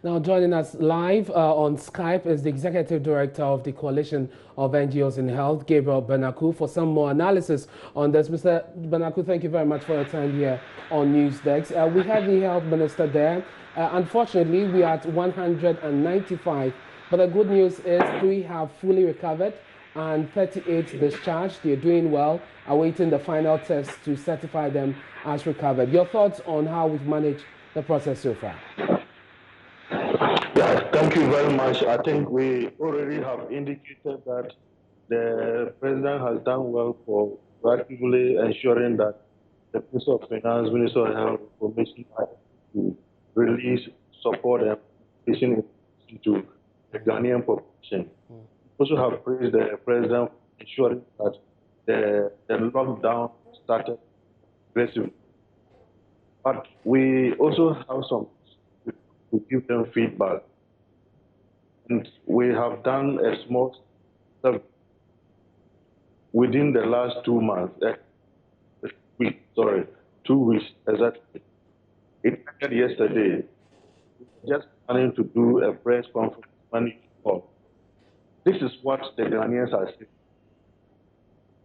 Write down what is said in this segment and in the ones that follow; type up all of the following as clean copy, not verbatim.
Now, joining us live on Skype is the Executive Director of the Coalition of NGOs in Health, Gabriel Benaku, for some more analysis on this. Mr. Benaku, thank you very much for your time here on Newsdesk. We had the Health Minister there. Unfortunately, we are at 195, but the good news is 3 have fully recovered and 38 discharged. They're doing well, awaiting the final test to certify them as recovered. Your thoughts on how we've managed the process so far? Yeah, thank you very much. I think we already have indicated that the president has done well for proactively ensuring that the Minister of Finance, Minister of Health, Information to release support and information to the Ghanaian population. Also have praised the president for ensuring that the lockdown started aggressively. But we also have some to give them feedback. And we have done a small survey within the last 2 months, 2 weeks exactly. It ended yesterday. Just planning to do a press conference money call. This is what the Ghanaians are saying.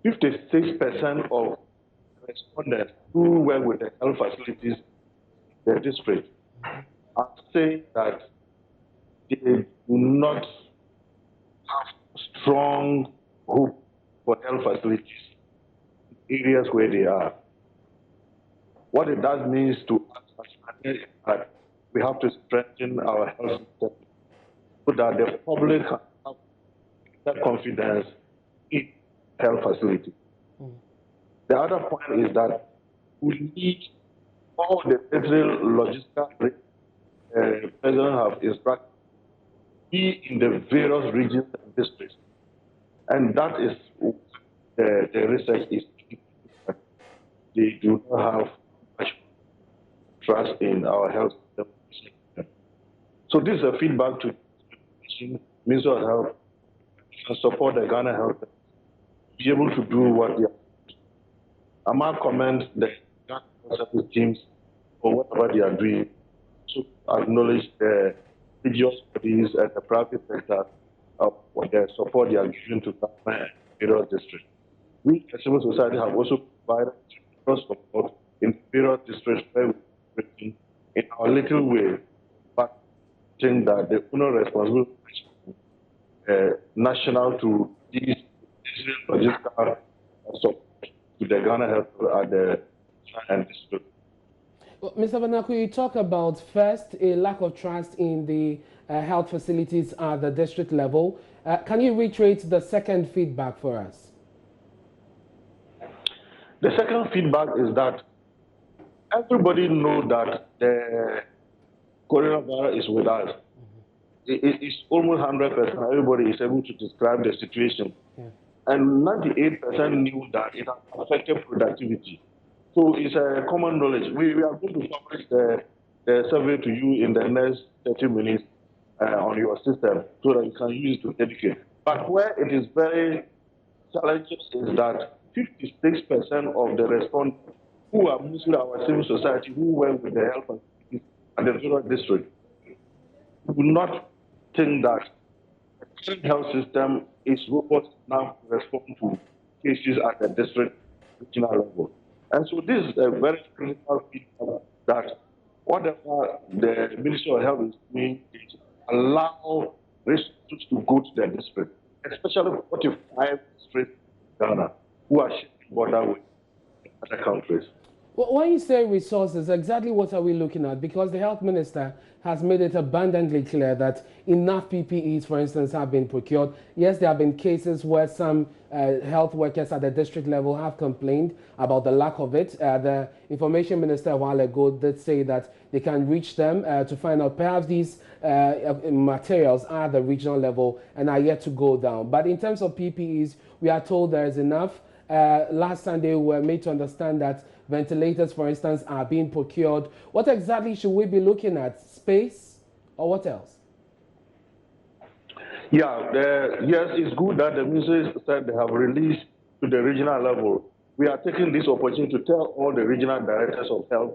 56% of respondents who work with the health facilities in the district are saying that they do not have strong hope for health facilities in areas where they are. What it does means to us is that we have to strengthen our health system so that the public have that confidence in health facilities. The other point is that we need all the necessary logistical president have instructed be in the various regions and districts. And that is the research is they do not have much trust in our health system. So this is a feedback to the Minister of Health and support the Ghana Health to be able to do what they are. I might commend the Ghana Health teams for whatever they are doing to acknowledge the religious bodies and the private sector for the support they are giving to Ghana and various districts. We, as civil society, have also provided support in various districts where we're working in our little way, but I think that the owner responsibility national to these logistical support to the Ghana Health at the and district. Well, Mr. Benaku, you talk about first a lack of trust in the health facilities at the district level. Can you reiterate the second feedback for us? The second feedback is that everybody knows that the coronavirus is with us. It's almost 100%. Everybody is able to describe the situation. Yeah. And 98% knew that it has affected productivity. So it's a common knowledge. We are going to publish the survey to you in the next 30 minutes on your system so that you can use it to educate. But where it is very challenging is that 56% of the respondents who are mostly our civil society who work with the health facilities at the rural district do not think that the current health system is robust enough to respond to cases at the district regional level. And so this is a very critical feedback that whatever the Ministry of Health is doing is allow resources to go to the district, especially 45 districts in Ghana who are sharing border with other countries. Well, when you say resources, exactly what are we looking at? Because the health minister has made it abundantly clear that enough PPEs, for instance, have been procured. Yes, there have been cases where some health workers at the district level have complained about the lack of it. The information minister a while ago did say that they can reach them to find out perhaps these materials are at the regional level and are yet to go down. But in terms of PPEs, we are told there is enough. Last Sunday, we were made to understand that ventilators, for instance, are being procured. What exactly should we be looking at? Space or what else? Yeah, yes, it's good that the ministry said they have released to the regional level. We are taking this opportunity to tell all the regional directors of health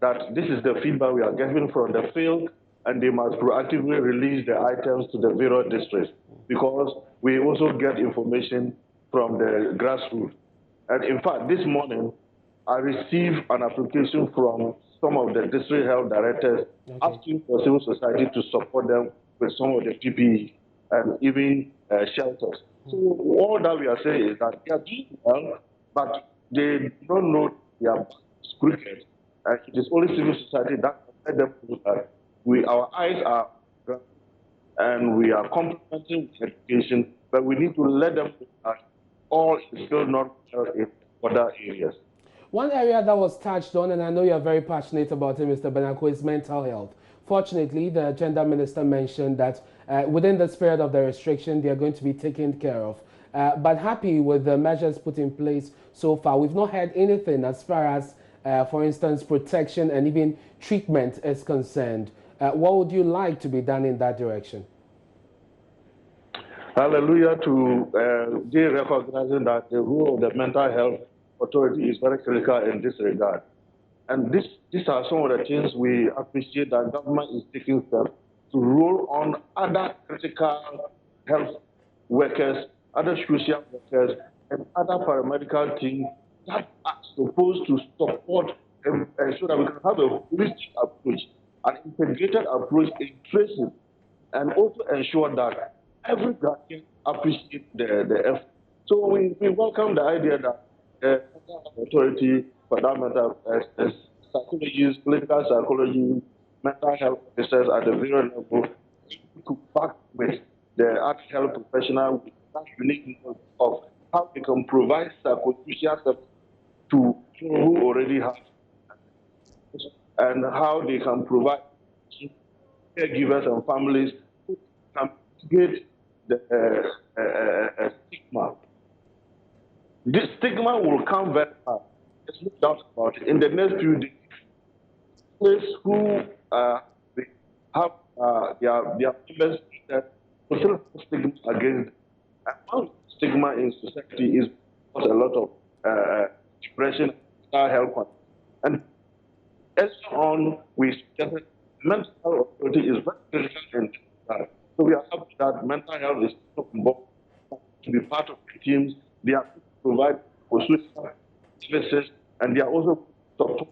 that this is the feedback we are getting from the field and they must proactively release the items to the various districts, because we also get information from the grassroots. And in fact, this morning, I received an application from some of the district health directors asking for civil society to support them with some of the PPE and even shelters. So all that we are saying is that they are doing well, but they don't know their cricket. And it is only civil society that can let them know that our eyes are and we are complementing with education, but we need to let them know that all is still not well in other areas. One area that was touched on, and I know you're very passionate about it, Mr. Benako, is mental health. Fortunately, the gender minister mentioned that within the spirit of the restriction, they are going to be taken care of. But happy with the measures put in place so far. We've not heard anything as far as, for instance, protection and even treatment is concerned. What would you like to be done in that direction? Hallelujah to they recognizing that the role of the mental health authority is very critical in this regard. And these are some of the things we appreciate that government is taking steps to roll on other critical health workers, other social workers, and other paramedical teams that are supposed to support and so that we can have a holistic approach, an integrated approach in tracing, and also ensure that every Ghanaian appreciates the effort. So we welcome the idea that the authority for that matter, psychologists, clinical psychology, mental health officers at the various level, to back with the art health professional with that unique knowledge of how they can provide psychosocial service to people who already have, and how they can provide caregivers and families who can mitigate the stigma. This stigma will come very fast. There's no doubt about it. In the next few days, those who they have their members that social stigma against them. And one stigma in society is a lot of depression, mental health, and as on we suggested, mental health authority is very critical in that. So we are happy that mental health is involved to be part of the teams. They are to provide social services, and they are also support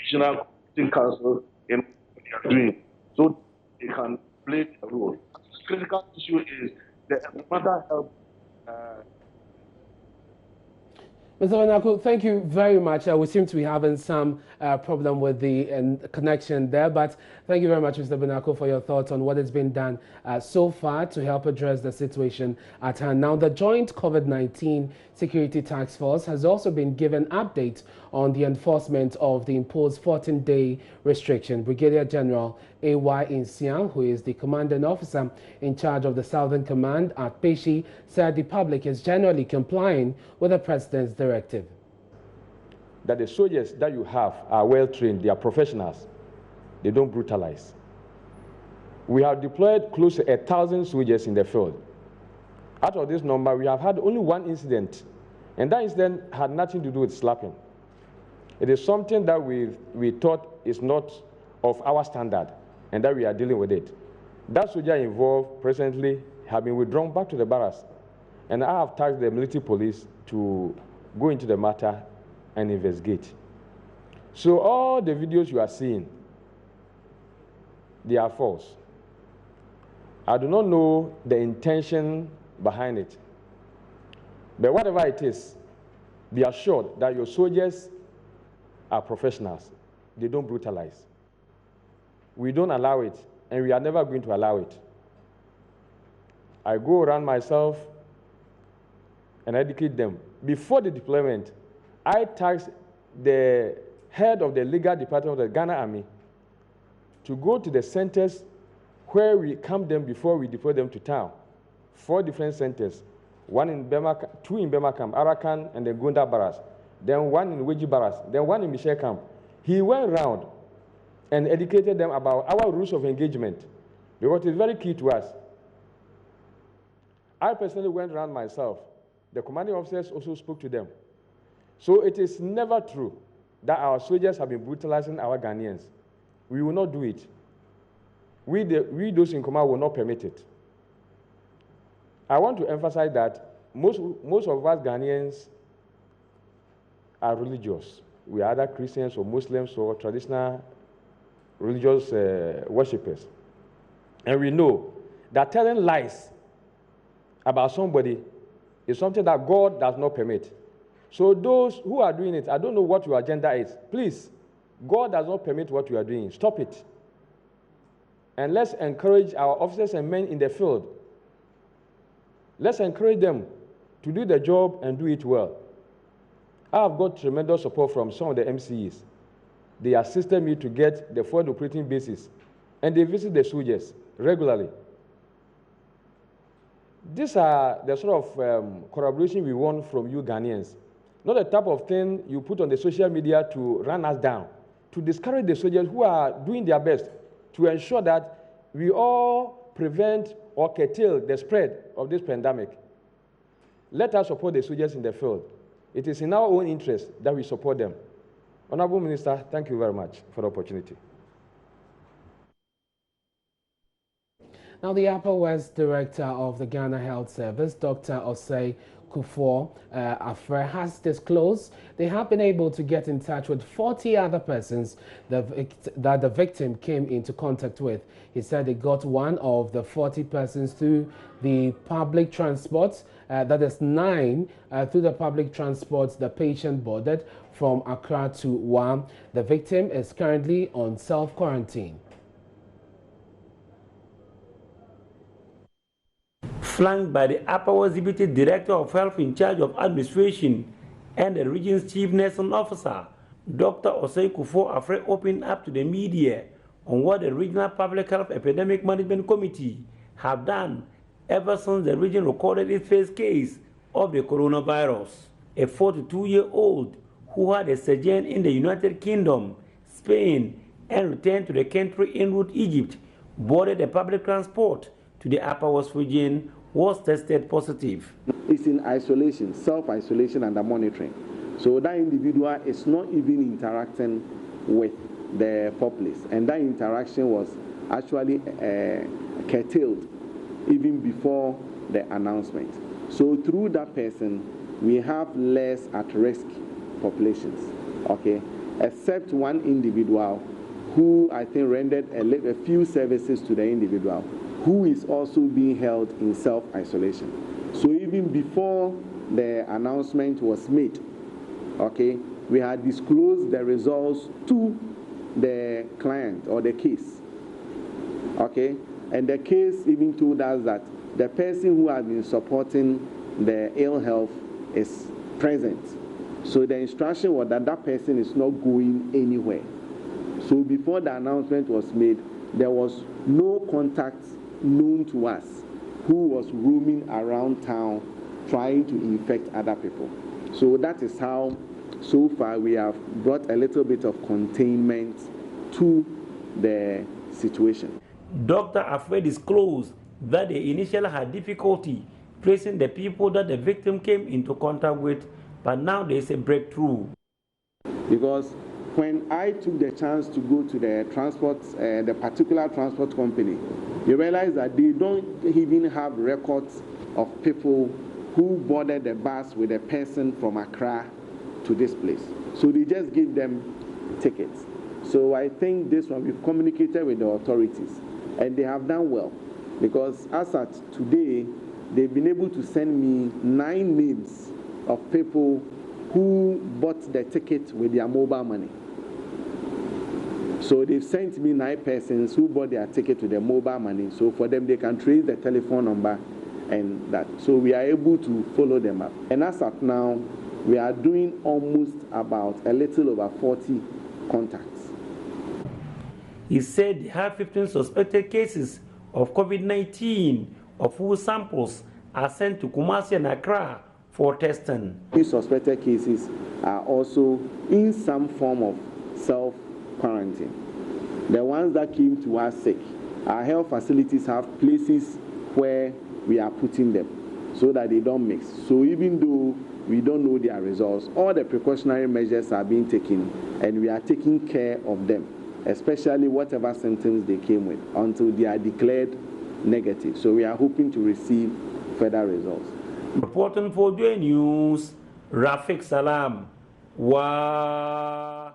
regional community councils in what they are doing, so they can play a role. The critical issue is the mental health. Mr. Benako, thank you very much. We seem to be having some problem with the connection there, but thank you very much, Mr. Benako, for your thoughts on what has been done so far to help address the situation at hand. Now, the Joint COVID-19 Security Task Force has also been given updates on the enforcement of the imposed 14-day restriction. Brigadier General A.Y. Insiang, who is the commanding officer in charge of the Southern Command at Peshi, said the public is generally complying with the President's directive. That the soldiers that you have are well trained, they are professionals, they don't brutalize. We have deployed close to 1,000 soldiers in the field. Out of this number, we have had only one incident, and that incident had nothing to do with slapping. It is something that we thought is not of our standard, and that we are dealing with it. That soldier involved presently have been withdrawn back to the barracks, and I have tasked the military police to go into the matter and investigate. So all the videos you are seeing, they are false. I do not know the intention behind it. But whatever it is, be assured that your soldiers are professionals. They don't brutalize. We don't allow it, and we are never going to allow it. I go around myself and educate them. Before the deployment, I tasked the head of the legal department of the Ghana Army to go to the centers where we camp them before we deploy them to town. 4 different centers, one in Bema, 2 in Bema camp, Arakan and the Gunda Barracks, then 1 in Weji Barracks, then 1 in Michel camp. He went around and educated them about our rules of engagement, because it's very key to us. I personally went around myself. The commanding officers also spoke to them. So it is never true that our soldiers have been brutalizing our Ghanaians. We will not do it. we those in Kuma will not permit it. I want to emphasize that most of us Ghanaians are religious. We are either Christians or Muslims or traditional religious worshippers. And we know that telling lies about somebody is something that God does not permit. So those who are doing it, I don't know what your agenda is. Please, God does not permit what you are doing. Stop it. And let's encourage our officers and men in the field. Let's encourage them to do the job and do it well. I have got tremendous support from some of the MCEs. They assisted me to get the forward operating bases, and they visit the soldiers regularly. These are the sort of collaboration we want from you Ghanaians. Not the type of thing you put on the social media to run us down, to discourage the soldiers who are doing their best to ensure that we all prevent or curtail the spread of this pandemic. Let us support the soldiers in the field. It is in our own interest that we support them. Honorable Minister, thank you very much for the opportunity. Now, the Upper West Director of the Ghana Health Service, Dr. Osei Kufuor Afre, has disclosed they have been able to get in touch with 40 other persons that the victim came into contact with. He said they got one of the 40 persons through the public transport, that is 9 through the public transport the patient boarded from Accra to Wam. The victim is currently on self-quarantine. Flanked by the Upper West Deputy Director of Health in charge of administration and the region's chief nursing officer, Dr. Osei Kufuor Afre opened up to the media on what the Regional Public Health Epidemic Management Committee have done ever since the region recorded its first case of the coronavirus. A 42-year-old who had a sojourn in the United Kingdom, Spain, and returned to the country en route Egypt, boarded the public transport to the Upper West region, was tested positive. It's in isolation, self-isolation under monitoring. So that individual is not even interacting with the populace. And that interaction was actually curtailed even before the announcement. So through that person, we have less at-risk populations, okay? Except one individual who I think rendered a few services to the individual, who is also being held in self-isolation. So even before the announcement was made, okay, we had disclosed the results to the client or the case, okay? And the case even told us that the person who has been supporting the ill health is present. So the instruction was that that person is not going anywhere. So before the announcement was made, there was no contact known to us who was roaming around town trying to infect other people. So that is how, so far, we have brought a little bit of containment to the situation. Dr. Afre disclosed that they initially had difficulty tracing the people that the victim came into contact with, but now there is a breakthrough. Because when I took the chance to go to the transport, the particular transport company, you realize that they don't even have records of people who boarded the bus with a person from Accra to this place. So they just give them tickets. So I think this one, we've communicated with the authorities, and they have done well. Because as at today, they've been able to send me 9 names of people who bought the ticket with their mobile money. So they've sent me 9 persons who bought their ticket with their mobile money. So for them, they can trace the telephone number and that. So we are able to follow them up. And as of now, we are doing almost about a little over 40 contacts. He said they have 15 suspected cases of COVID-19, of whose samples are sent to Kumasi and Accra for testing. These suspected cases are also in some form of self-quarantine. The ones that came to us sick, our health facilities have places where we are putting them so that they don't mix. So even though we don't know their results, all the precautionary measures are being taken and we are taking care of them. especially whatever symptoms they came with, until they are declared negative. So we are hoping to receive further results. Reporting for JoyNews, Rafik Salam. Wow.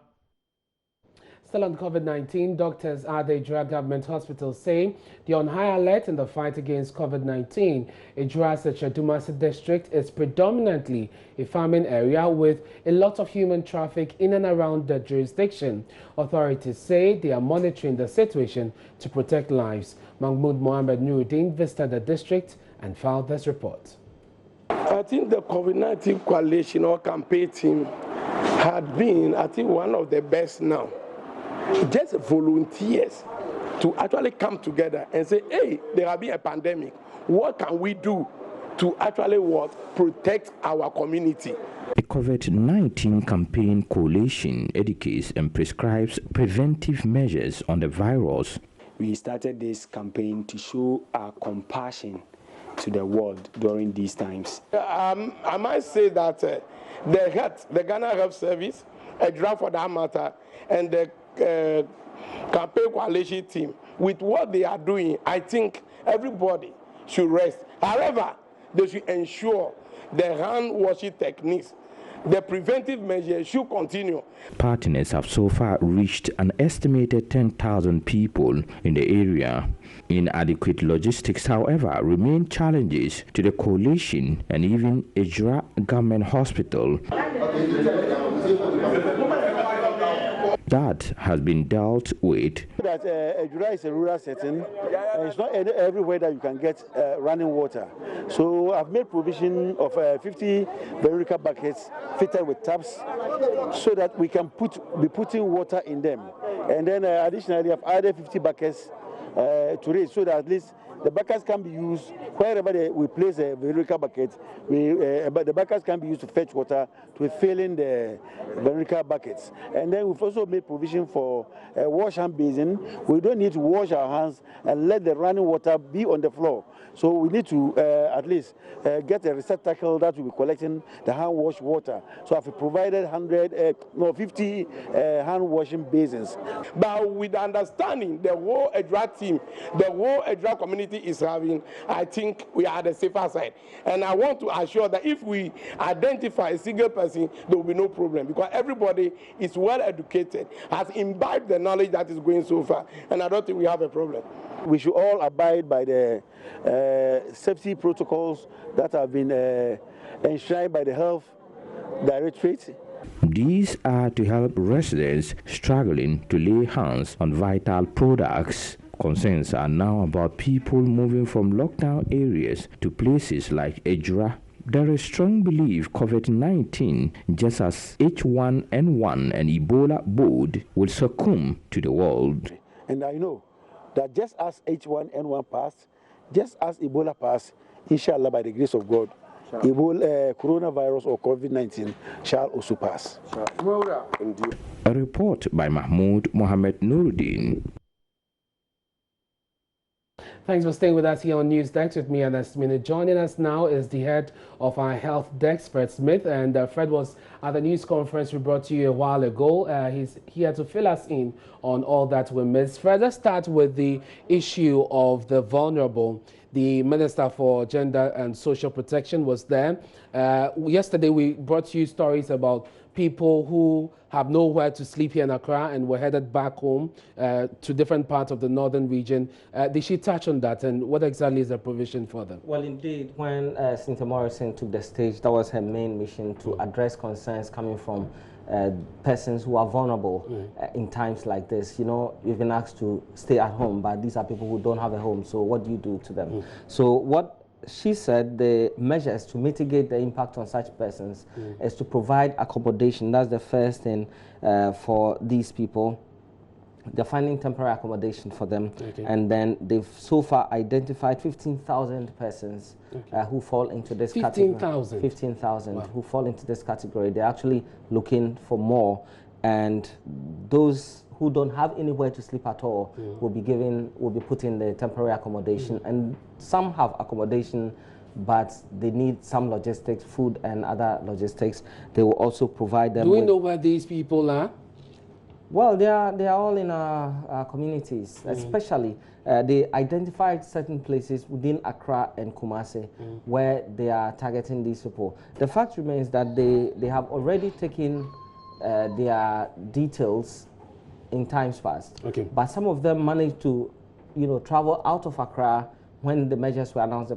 Still on COVID-19, doctors at the Ejura Government Hospital say they're on high alert in the fight against COVID-19. Ejura's Chadumasi district is predominantly a farming area with a lot of human traffic in and around the jurisdiction. Authorities say they are monitoring the situation to protect lives. Mahmoud Mohammed Nuruddin visited the district and filed this report. I think the COVID-19 coalition or campaign team had been, I think, one of the best now. Just volunteers to actually come together and say, hey, there will be a pandemic. What can we do to actually protect our community? The COVID-19 campaign coalition educates and prescribes preventive measures on the virus. We started this campaign to show our compassion to the world during these times. I might say that the Ghana Health Service, Ejura for that matter, and the campaign coalition team, with what they are doing, I think everybody should rest. However, they should ensure the hand-washing techniques, the preventive measures should continue. Partners have so far reached an estimated 10,000 people in the area. Inadequate logistics, however, remain challenges to the coalition and even Ejura Government Hospital. That has been dealt with. That Ejura is a rural setting, and it's not everywhere that you can get running water. So I've made provision of 50 Veruca buckets fitted with taps, so that we can be putting water in them. And then additionally, I've added 50 buckets to raise, so that at least the buckets can be used wherever we place a Veruca bucket. But the buckets can be used to fetch water to fill in the Veruca buckets. And then we've also made provision for a wash hand basin. We don't need to wash our hands and let the running water be on the floor. So we need to at least get a receptacle that will be collecting the hand wash water. So I've provided 50 hand washing basins. But with understanding the whole Ejura team, the whole Ejura community is having, I think we are at the safer side. And I want to assure that if we identify a single person, there will be no problem, because everybody is well educated, has imbibed the knowledge that is going so far, and I don't think we have a problem. We should all abide by the safety protocols that have been enshrined by the Health Directorate. These are to help residents struggling to lay hands on vital products. Concerns are now about people moving from lockdown areas to places like Ejura. There is strong belief COVID-19, just as H1N1 and Ebola both, will succumb to the world. And I know that just as H1N1 passed, just as Ebola passed, inshallah, by the grace of God, Ebola, coronavirus or COVID-19 shall also pass. A report by Mahmoud Mohammed Nuruddin. Thanks for staying with us here on News Desk with me, Anas Minute. Joining us now is the head of our health desk, Fred Smith. And Fred was at the news conference we brought to you a while ago. He's here to fill us in on all that we missed. Fred, let's start with the issue of the vulnerable. The Minister for Gender and Social Protection was there. Yesterday, we brought you stories about people who have nowhere to sleep here in Accra and were headed back home to different parts of the northern region. Did she touch on that, and what exactly is the provision for them? Well, indeed, when Cynthia Morrison took the stage, that was her main mission, to address concerns coming from persons who are vulnerable in times like this. You know, you've been asked to stay at home, but these are people who don't have a home, so what do you do to them? So what she said, the measures to mitigate the impact on such persons is to provide accommodation. That's the first thing for these people. They're finding temporary accommodation for them, and then they've so far identified 15,000 persons who fall into this category. 15,000? 15,000 who fall into this category. They're actually looking for more, and those who don't have anywhere to sleep at all will be put in the temporary accommodation, and some have accommodation, but they need some logistics, food and other logistics. They will also provide them. Do we know where these people are? Well, they are all in our communities, especially they identified certain places within Accra and Kumasi where they are targeting these people. The fact remains that they have already taken their details in times past, but some of them managed to, travel out of Accra when the measures were announced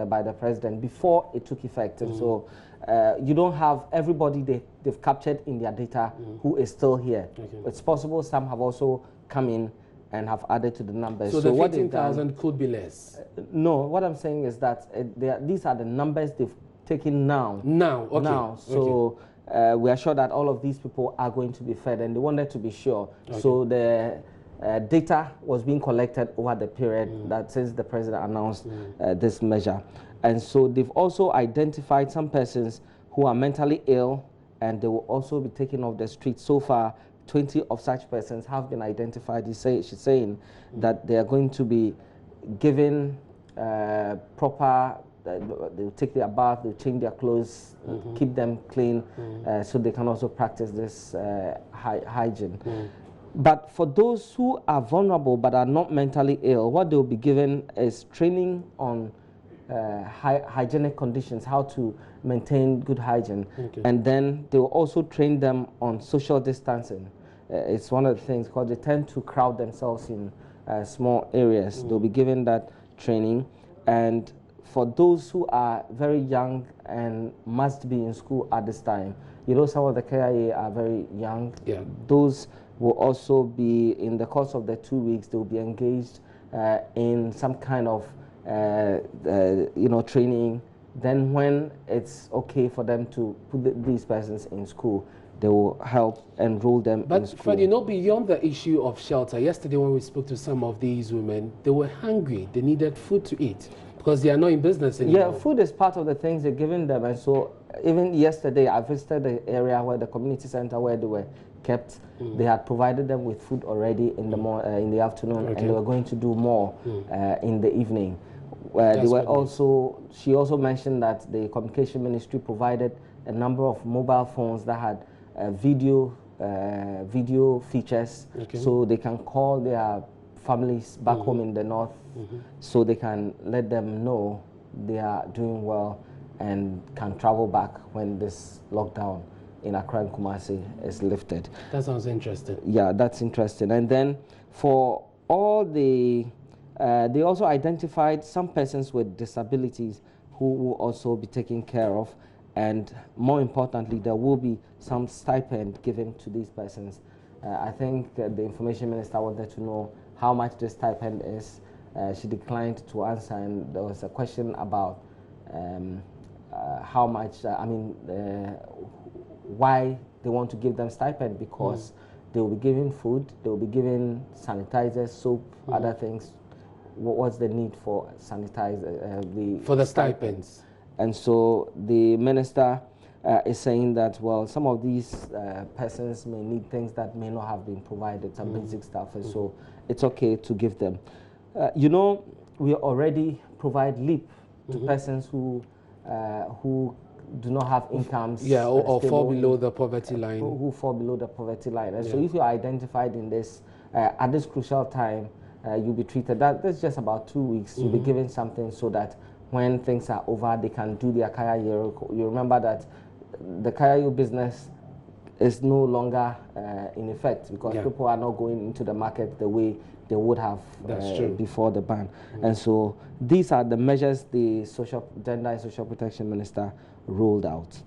by the president before it took effect. And so you don't have everybody they've captured in their data who is still here. It's possible some have also come in and have added to the numbers. So the 15,000 could be less? No, what I'm saying is that these are the numbers they've taken now. Now, okay. Now, so we are sure that all of these people are going to be fed, and they wanted to be sure. So the data was being collected over the period that since the president announced this measure. And so they've also identified some persons who are mentally ill, and they will also be taken off the street. So far, 20 of such persons have been identified. She's saying that they are going to be given proper, they'll take their bath, they'll change their clothes, keep them clean, so they can also practice this hygiene. But for those who are vulnerable but are not mentally ill, what they'll be given is training on hygienic conditions, how to maintain good hygiene. And then they'll also train them on social distancing. It's one of the things because they tend to crowd themselves in small areas. They'll be given that training. And for those who are very young and must be in school at this time, some of the KIA are very young. Those will also be, in the course of the 2 weeks, they will be engaged in some kind of training. Then when it's okay for them to put these persons in school, they will help enroll them in school. But beyond the issue of shelter, yesterday when we spoke to some of these women, they were hungry. They needed food to eat because they are not in business anymore. Yeah, food is part of the things they're giving them. And so even yesterday, I visited the area where the community center where they were kept. They had provided them with food already in the afternoon, and they were going to do more in the evening. She also mentioned that the communication ministry provided a number of mobile phones that had video features, so they can call their families back home in the north, so they can let them know they are doing well and can travel back when this lockdown in Accra and Kumasi is lifted. That sounds interesting. Yeah, that's interesting. And then for all the they also identified some persons with disabilities who will also be taken care of, and more importantly, there will be some stipend given to these persons. I think the information minister wanted to know how much the stipend is. She declined to answer, and there was a question about how much, why they want to give them stipend, because they will be given food, they will be given sanitizers, soap, other things. What's the need for sanitizer? For the stipends. And so the minister is saying that, well, some of these persons may need things that may not have been provided, some basic stuff, and so it's okay to give them. We already provide LEAP to persons who do not have incomes. Yeah, or fall below the poverty line. Who fall below the poverty line. And so if you are identified in this, at this crucial time, you'll be treated. That's just about 2 weeks. You'll be given something so that when things are over, they can do their Kaya year. You remember that the Kaya business is no longer in effect because people are not going into the market the way they would have before the ban. And so these are the measures the Gender and Social Protection Minister rolled out.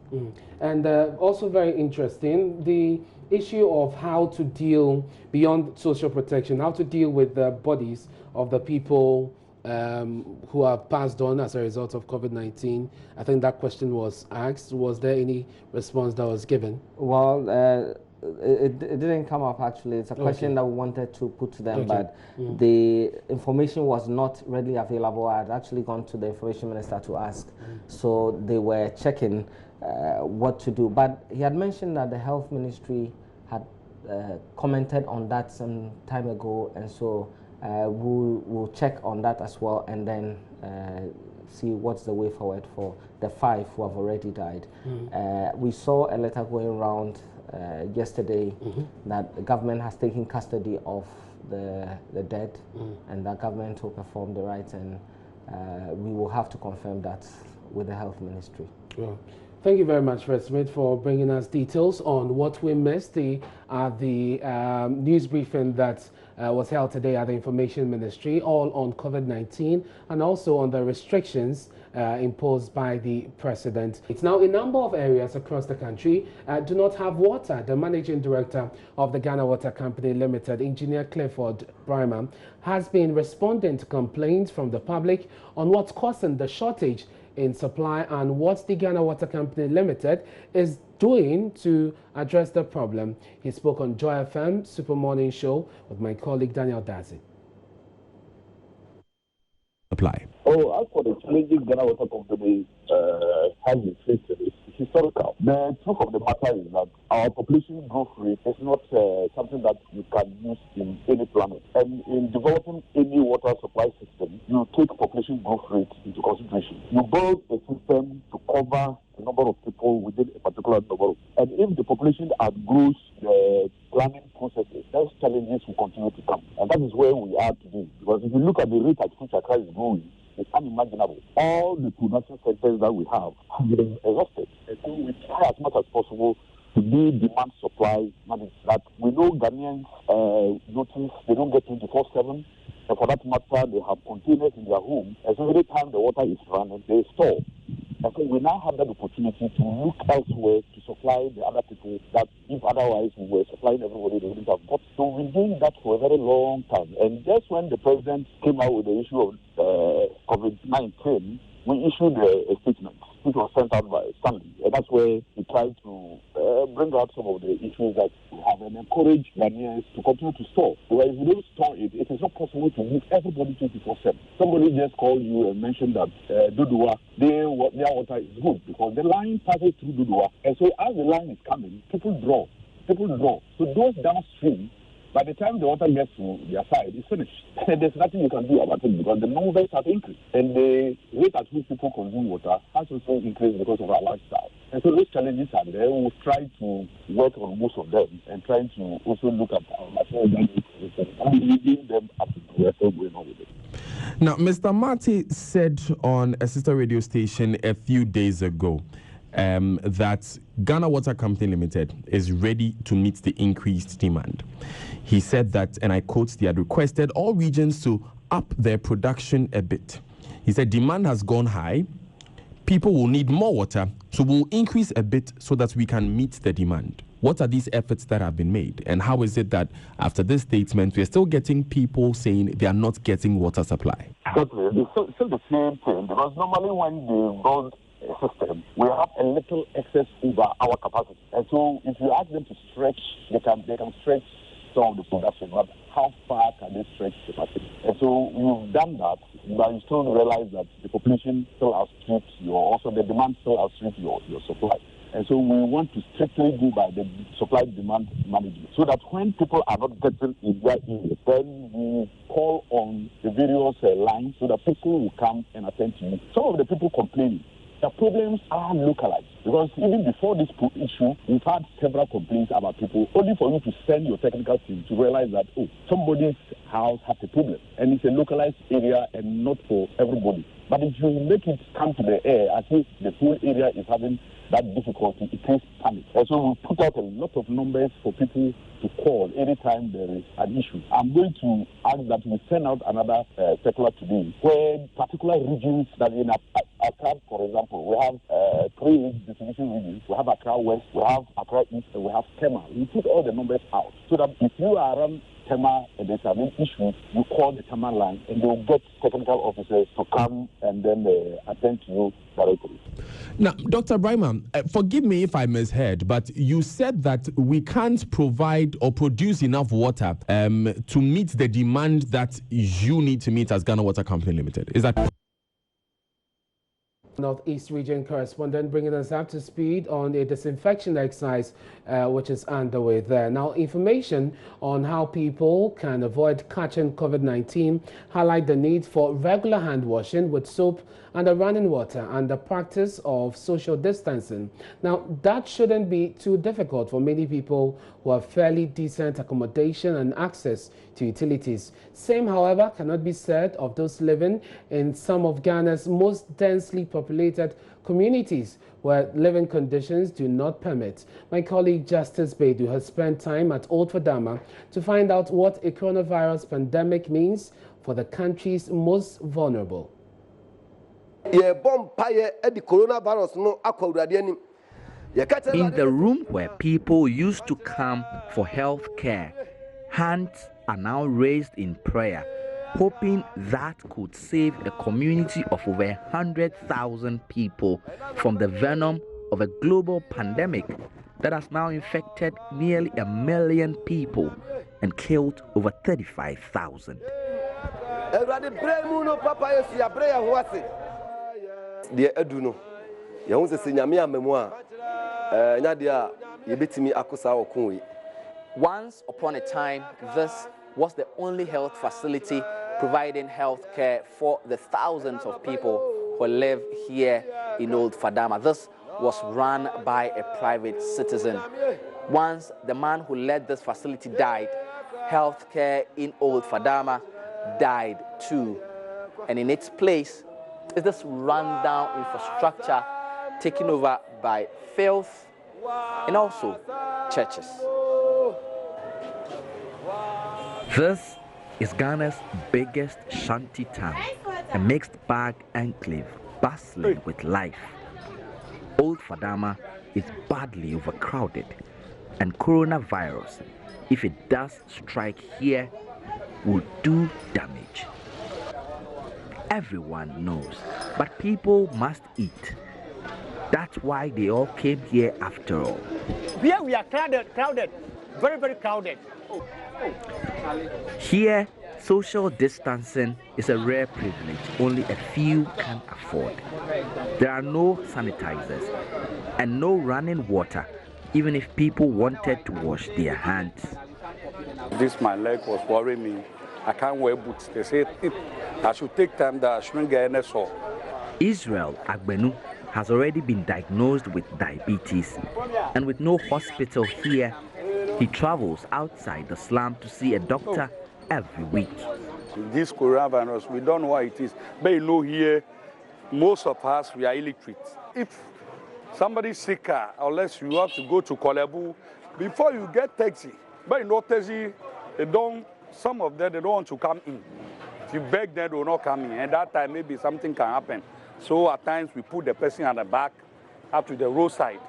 And also very interesting, the issue of how to deal beyond social protection, how to deal with the bodies of the people who have passed on as a result of COVID-19. I think that question was asked. Was there any response that was given? Well, it didn't come up actually. It's a question that we wanted to put to them, but the information was not readily available. I had actually gone to the information minister to ask. So they were checking what to do. But he had mentioned that the health ministry had commented on that some time ago, and so we'll check on that as well, and then see what's the way forward for the 5 who have already died. We saw a letter going around yesterday that the government has taken custody of the dead, and that government will perform the rites, and we will have to confirm that with the health ministry. Well, thank you very much, Fred Smith, for bringing us details on what we missed the news briefing that was held today at the Information Ministry, all on COVID-19 and also on the restrictions imposed by the president. It's now a number of areas across the country do not have water. The managing director of the Ghana Water Company Limited, Engineer Clifford Bryman, has been responding to complaints from the public on what's causing the shortage in supply and what the Ghana Water Company Limited is doing to address the problem. He spoke on Joy FM Super Morning Show with my colleague Daniel Dazi. Apply. Oh, as for the challenges Ghana Water Company has been facing, it's historical. The truth of the matter is that our population growth rate is not something that you can use in any planet. And in developing any water supply system, you take population growth rate into consideration. You build a system to cover the number of people within a particular number. And if the population outgrows the planning processes, those challenges will continue to come. And that is where we are today. Because if you look at the rate at which Accra is growing, it's unimaginable. All the production sectors that we have been exhausted. And so we try as much as possible to be demand supply managed. That we know Ghanaians notice they don't get 24/7. And for that matter, they have containers in their home. And so every time the water is running, they store. And so we now have that opportunity to look elsewhere to supply the other people that if otherwise we were supplying everybody, they wouldn't have got. So we've been doing that for a very long time. And just when the president came out with the issue of COVID-19, we issued a statement which was sent out by Stanley. And that's where he tried to bring out some of the issues that we have and encourage Ghanaians to continue to store. Because if you don't store it, it is not possible to move everybody 24/7. Somebody just called you and mentioned that Dudua, their water is good because the line passes through Dudua. And so as the line is coming, people draw. So those downstream, by the time the water gets to their side, it's finished. There's nothing you can do about it because the numbers have increased. And the rate at which people consume water has also increased because of our lifestyle. And so those challenges are there. We'll try to work on most of them and trying to also look at our material and leading them up to where we're going on with it. Now, Mr. Marty said on a sister radio station a few days ago that Ghana Water Company Limited is ready to meet the increased demand. He said that, and I quote, they had requested all regions to up their production a bit. He said demand has gone high, people will need more water, so we'll increase a bit so that we can meet the demand. What are these efforts that have been made? And how is it that after this statement, we're still getting people saying they are not getting water supply? Exactly. It's still the same thing because normally when they build a system, we have a little excess over our capacity. And so if you ask them to stretch, they can stretch some of the production, but how far can they stretch capacity? And so you've done that, but you still realize that the population still outstrips the demand still outstrips your supply. And so we want to strictly go by the supply-demand management so that when people are not getting in their area, then we call on the various lines so that people will come and attend to you. Some of the people complaining, the problems are localized because even before this issue, we've had several complaints about people, only for you to send your technical team to realize that, oh, somebody's house has a problem and it's a localized area and not for everybody. But if you make it come to the air as if the whole area is having that difficulty, it creates panic. And so we put out a lot of numbers for people to call anytime there is an issue. I'm going to ask that we send out another circular today where particular regions that in Accra, for example, we have 3 distribution regions. We have Accra West, we have Accra East, and we have Tema. We put all the numbers out so that if you are around Tema and there's an issue, you call the Tema line and they'll get technical officers to come and then attend to you directly. Now, Dr. Bryman, forgive me if I misheard, but you said that we can't provide or produce enough water to meet the demand that you need to meet as Ghana Water Company Limited. Is that? Northeast region correspondent bringing us up to speed on a disinfection exercise which is underway there. Now, information on how people can avoid catching COVID-19 highlight the need for regular hand washing with soap and running water and the practice of social distancing. Now, that shouldn't be too difficult for many people who have fairly decent accommodation and access to utilities. Same, however, cannot be said of those living in some of Ghana's most densely populated communities where living conditions do not permit. My colleague Justice Bedu has spent time at Old Fadama to find out what a coronavirus pandemic means for the country's most vulnerable. In the room where people used to come for health care, hands are now raised in prayer, hoping that could save a community of over 100,000 people from the venom of a global pandemic that has now infected nearly 1 million people and killed over 35,000. Once upon a time, this was the only health facility providing health care for the thousands of people who live here in Old Fadama. This was run by a private citizen. Once the man who led this facility died, health care in Old Fadama died too. And in its place is this rundown infrastructure taken over by filth and also churches. This is Ghana's biggest shanty town, a mixed bag enclave bustling with life. Old Fadama is badly overcrowded, and coronavirus, if it does strike here, will do damage. Everyone knows, but people must eat. That's why they all came here after all. Here we are crowded, very, very crowded. Here, social distancing is a rare privilege only a few can afford. There are no sanitizers and no running water, even if people wanted to wash their hands. My leg was worrying me. I can't wear boots. They say I should take time that I shouldn't get any sore. Israel Agbenu has already been diagnosed with diabetes, and with no hospital here, he travels outside the slum to see a doctor every week. This coronavirus, we don't know what it is. But you know here, most of us, we are illiterate. If somebody's sick, unless you have to go to Kolebu, before you get taxi, but you know taxi, some of them, they don't want to come in. If you beg them, they will not come in. And that time, maybe something can happen. So at times, we put the person at the back, up to the roadside,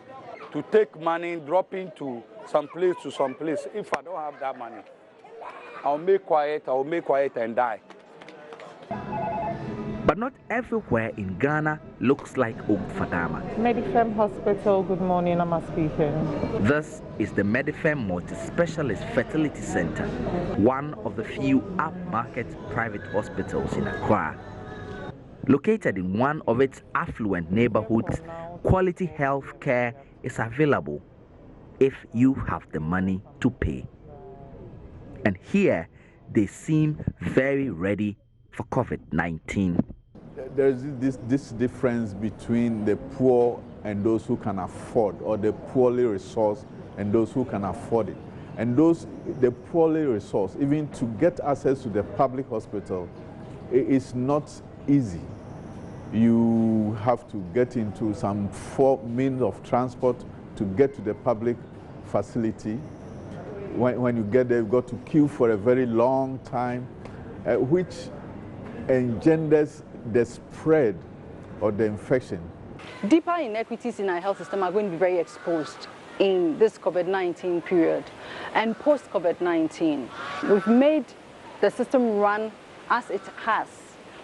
to take money, drop into some place to some place. If I don't have that money, I'll make quiet and die. But not everywhere in Ghana looks like Old Fadama. Medifem Hospital, good morning, I'm speaking. This is the Medifem Multi-Specialist Fertility Center, one of the few upmarket private hospitals in Accra. Located in one of its affluent neighborhoods, quality health care is available if you have the money to pay. And here, they seem very ready for COVID-19. There's this difference between the poor and those who can afford, or the poorly resourced and those who can afford it. And the poorly resourced, even to get access to the public hospital, it's not easy. You have to get into some 4 means of transport to get to the public facility. When you get there, you've got to queue for a very long time, which engenders the spread of the infection. Deeper inequities in our health system are going to be very exposed in this COVID-19 period and post-COVID-19. We've made the system run as it has,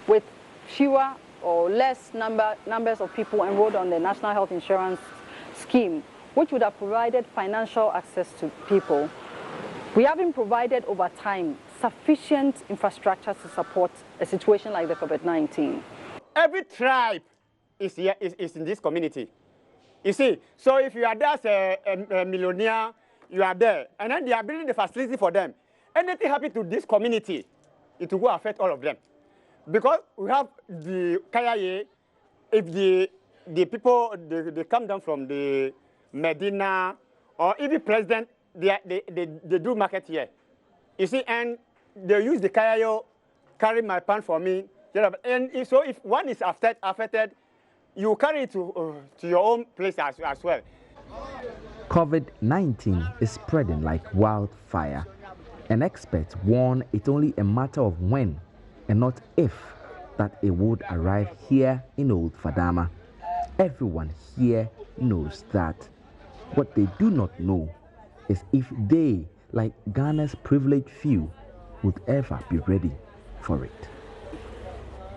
with fewer or less numbers of people enrolled on the National Health Insurance Scheme, which would have provided financial access to people. We haven't provided over time sufficient infrastructure to support a situation like the COVID-19. Every tribe is here, is in this community. You see, so if you are there as a millionaire, you are there, and then they are building the facility for them. Anything happen to this community, it will go affect all of them. Because we have the Kayaye, if the people, they come down from the Medina, or even president, they do market here. You see, and they use the Kayayo, carry my pan for me. And so if one is affected, you carry it to your own place as well. COVID-19 is spreading like wildfire, and experts warn it's only a matter of when and not if that it would arrive here in Old Fadama. Everyone here knows that. What they do not know is if they, like Ghana's privileged few, would ever be ready for it.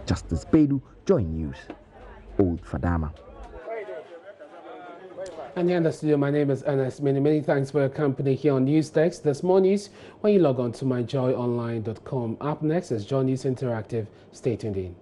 Justice Bedu, JoyNews, Old Fadama. And here in the studio, my name is Ernest. Many thanks for your company here on News Text. There's more news when you log on to myjoyonline.com. Up next is JoyNews Interactive. Stay tuned in.